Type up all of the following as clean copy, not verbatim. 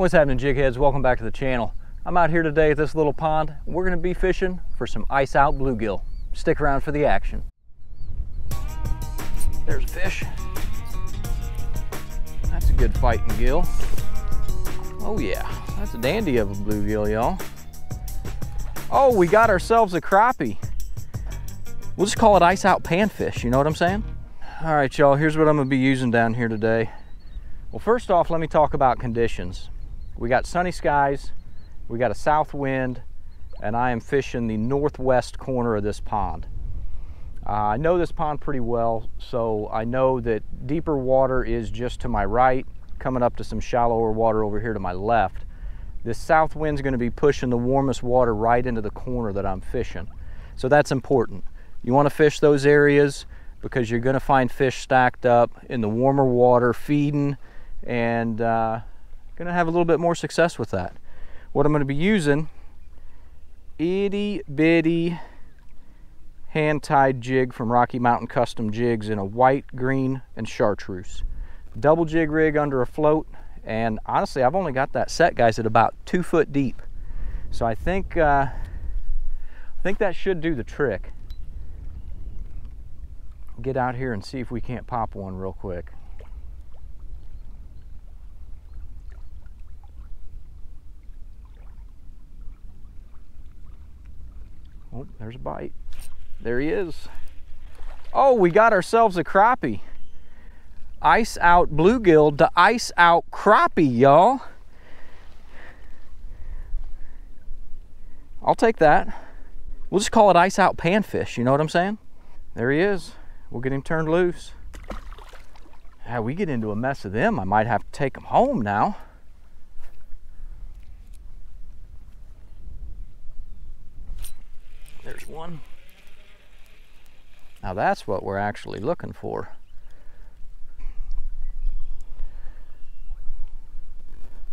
What's happening, jig heads? Welcome back to the channel. I'm out here today at this little pond. We're going to be fishing for some ice out bluegill. Stick around for the action. There's a fish. That's a good fighting gill. Oh yeah, that's a dandy of a bluegill, y'all. Oh, we got ourselves a crappie. We'll just call it ice out panfish, you know what I'm saying? All right, y'all, here's what I'm gonna be using down here today. Well, first off, let me talk about conditions. We got sunny skies, we got a south wind, and I am fishing the northwest corner of this pond. I know this pond pretty well, so I know that deeper water is just to my right, coming up to some shallower water over here to my left. This south wind's going to be pushing the warmest water right into the corner that I'm fishing. So that's important. You want to fish those areas because you're going to find fish stacked up in the warmer water feeding, and going to have a little bit more success with that. What I'm going to be using, itty bitty hand-tied jig from Rocky Mountain Custom Jigs in a white, green, and chartreuse. Double jig rig under a float, and honestly, I've only got that set, guys, at about 2 foot deep. So I think that should do the trick. Get out here and see if we can't pop one real quick. Oh, there's a bite. There he is. Oh, we got ourselves a crappie. Ice out bluegill to ice out crappie, y'all. I'll take that. We'll just call it ice out panfish, you know what I'm saying? There he is. We'll get him turned loose. We get into a mess of them, I might have to take them home now. There's one. Now that's what we're actually looking for.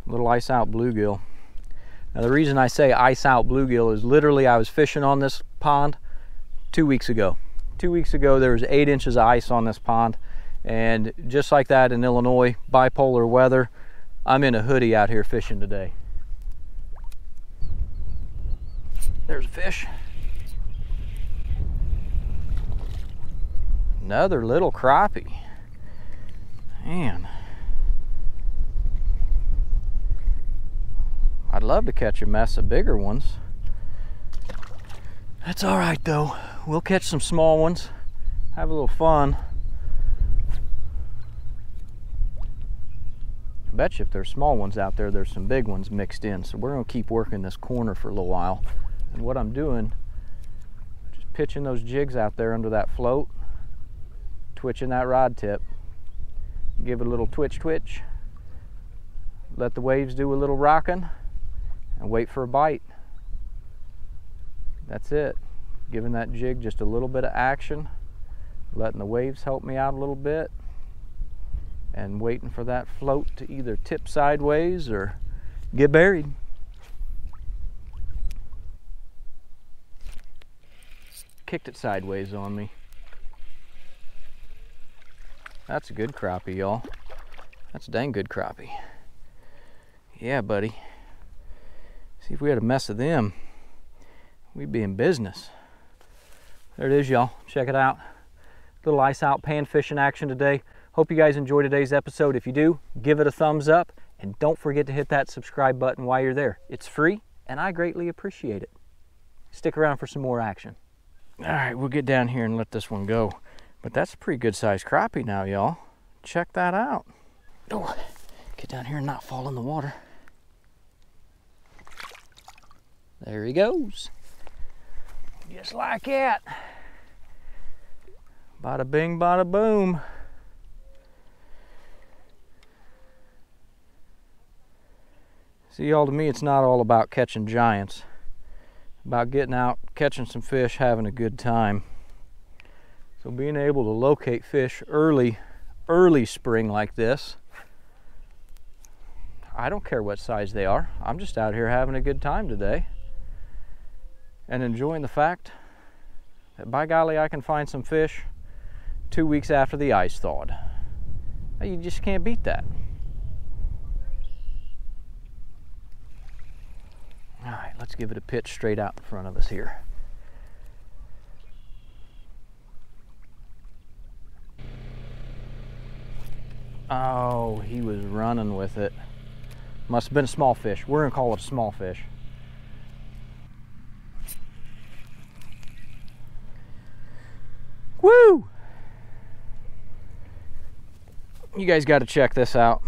Little ice out bluegill. Now the reason I say ice out bluegill is literally I was fishing on this pond 2 weeks ago. 2 weeks ago there was 8 inches of ice on this pond, and just like that in Illinois, bipolar weather, I'm in a hoodie out here fishing today. There's a fish. Another little crappie. Man. I'd love to catch a mess of bigger ones. That's all right though. We'll catch some small ones. Have a little fun. I bet you if there's small ones out there, there's some big ones mixed in. So we're gonna keep working this corner for a little while. And what I'm doing, just pitching those jigs out there under that float, twitching that rod tip, give it a little twitch, let the waves do a little rocking, and wait for a bite. That's it. Giving that jig just a little bit of action, letting the waves help me out a little bit, and waiting for that float to either tip sideways or get buried. Kicked it sideways on me. That's a good crappie, y'all. That's a dang good crappie. Yeah, buddy. See, if we had a mess of them, we'd be in business. There it is, y'all. Check it out. Little ice out pan fishing action today. Hope you guys enjoyed today's episode. If you do, give it a thumbs up, and don't forget to hit that subscribe button while you're there. It's free, and I greatly appreciate it. Stick around for some more action. All right, we'll get down here and let this one go. But that's a pretty good sized crappie now, y'all. Check that out. Oh, get down here and not fall in the water. There he goes. Just like that. Bada bing, bada boom. See, y'all, to me, it's not all about catching giants. About getting out, catching some fish, having a good time. So being able to locate fish early spring like this, I don't care what size they are. I'm just out here having a good time today and enjoying the fact that, by golly, I can find some fish 2 weeks after the ice thawed. You just can't beat that. Let's give it a pitch straight out in front of us here. Oh, he was running with it. Must have been a small fish. We're gonna call it a small fish. Woo! You guys got to check this out.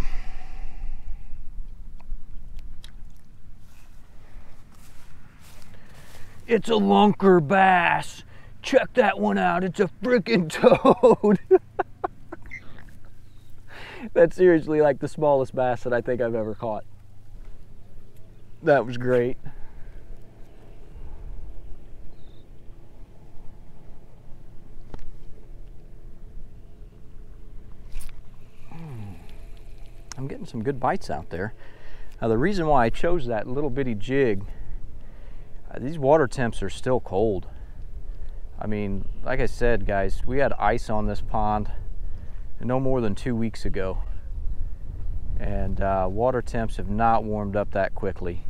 It's a lunker bass. Check that one out. It's a freaking toad. That's seriously like the smallest bass that I think I've ever caught. That was great. I'm getting some good bites out there. Now the reason why I chose that little bitty jig, these water temps are still cold. I mean, like I said, guys, we had ice on this pond no more than 2 weeks ago. And water temps have not warmed up that quickly.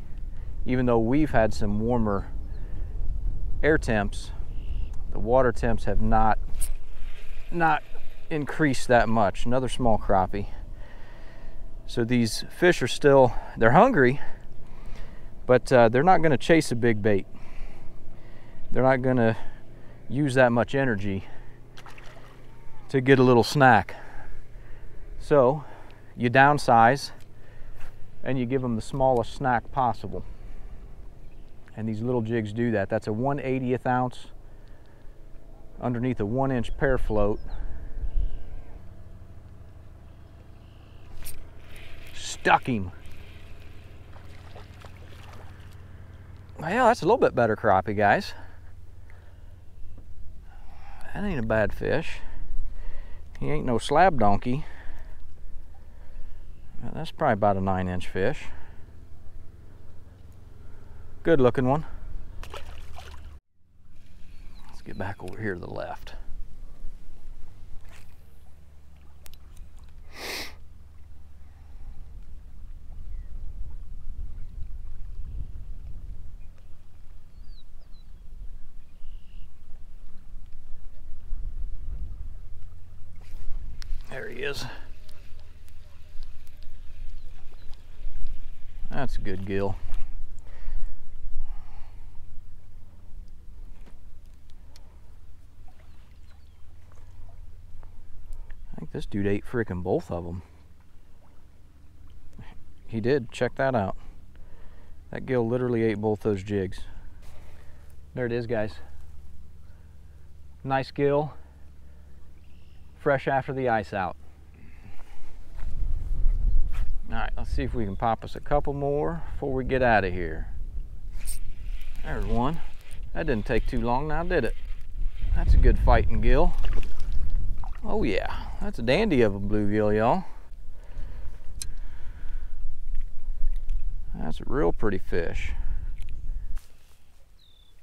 Even though we've had some warmer air temps, the water temps have not increased that much. Another small crappie. So these fish are still, they're hungry, but they're not going to chase a big bait. They're not going to use that much energy to get a little snack. So you downsize and you give them the smallest snack possible. And these little jigs do that. That's a 1/80th ounce underneath a 1-inch pear float. Stuck him. Well, that's a little bit better crappie, guys. That ain't a bad fish. He ain't no slab donkey. That's probably about a 9-inch fish. Good looking one. Let's get back over here to the left. There he is. That's a good gill. I think this dude ate freaking both of them. He did. Check that out. That gill literally ate both those jigs. There it is, guys. Nice gill. Fresh after the ice out. All right, let's see if we can pop us a couple more before we get out of here. There's one. That didn't take too long now, did it? That's a good fighting gill. Oh yeah, that's a dandy of a bluegill, y'all. That's a real pretty fish.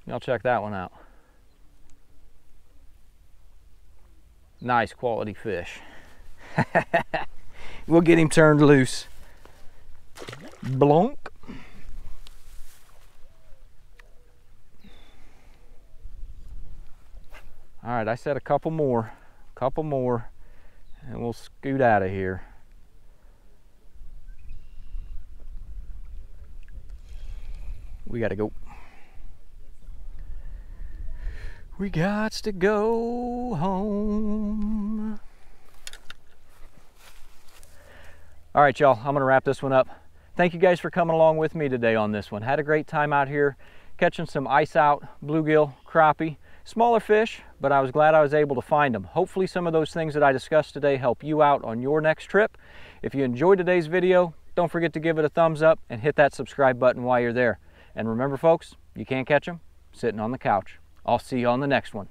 Y'all check that one out. Nice quality fish. We'll get him turned loose. Blonk. All right, I said a couple more, and we'll scoot out of here. We gotta go. We got to go home. All right, y'all, I'm gonna wrap this one up. Thank you guys for coming along with me today on this one. Had a great time out here catching some ice out bluegill, crappie, smaller fish, but I was glad I was able to find them. Hopefully some of those things that I discussed today help you out on your next trip. If you enjoyed today's video, don't forget to give it a thumbs up and hit that subscribe button while you're there. And remember, folks, you can't catch them sitting on the couch. I'll see you on the next one.